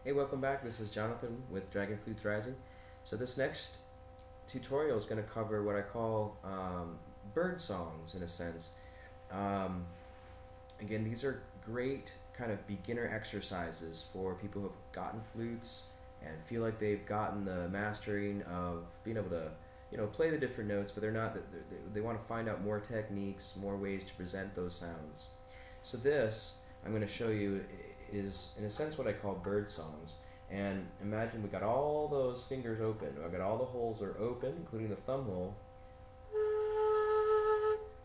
Hey, welcome back. This is Jonathan with Dragon Flutes Rising. So this next tutorial is going to cover what I call bird songs in a sense. Um, Again, these are great kind of beginner exercises for people who have gotten flutes and feel like they've gotten the mastering of being able to, play the different notes, but they're not. They want to find out more techniques, more ways to present those sounds. So this I'm going to show you is in a sense what I call bird songs. And imagine we got all those fingers open. I've got all the holes are open, including the thumb hole.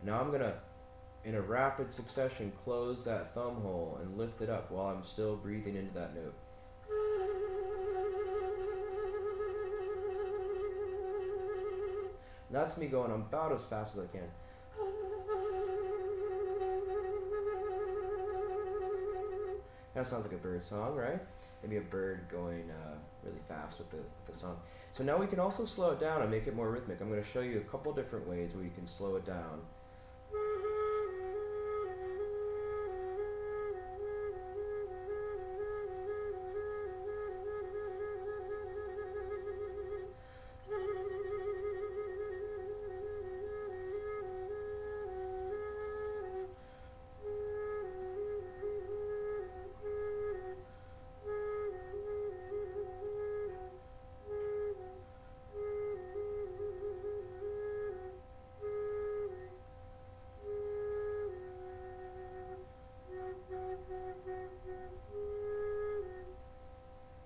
Now I'm going to, in a rapid succession, close that thumb hole and lift it up while I'm still breathing into that note. That's me going about as fast as I can. Kind of sounds like a bird song, right? Maybe a bird going really fast with the song. So now we can also slow it down and make it more rhythmic. I'm going to show you a couple different ways where you can slow it down.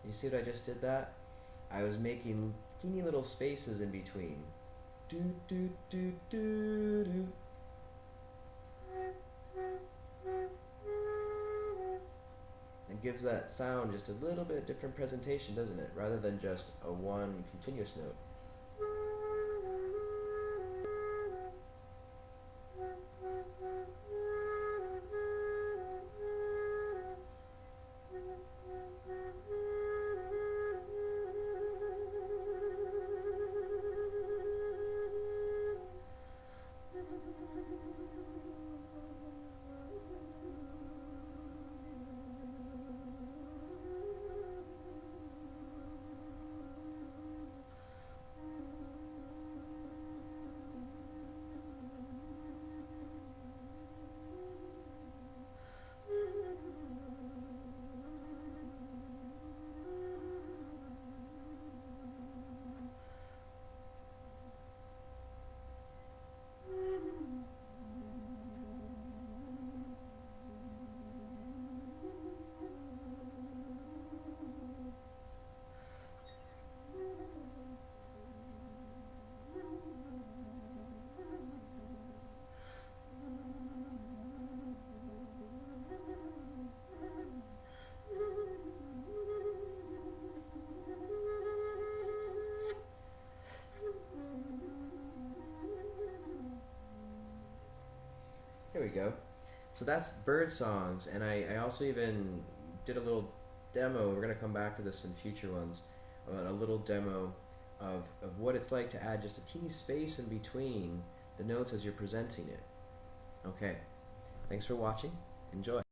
You see what I just did that? I was making teeny little spaces in between. Do do do do do. It gives that sound just a little bit different presentation, doesn't it? Rather than just a one continuous note. Here we go. So that's bird songs, and I also even did a little demo. We're going to come back to this in future ones. A little demo of what it's like to add just a teeny space in between the notes as you're presenting it. Okay, thanks for watching. Enjoy.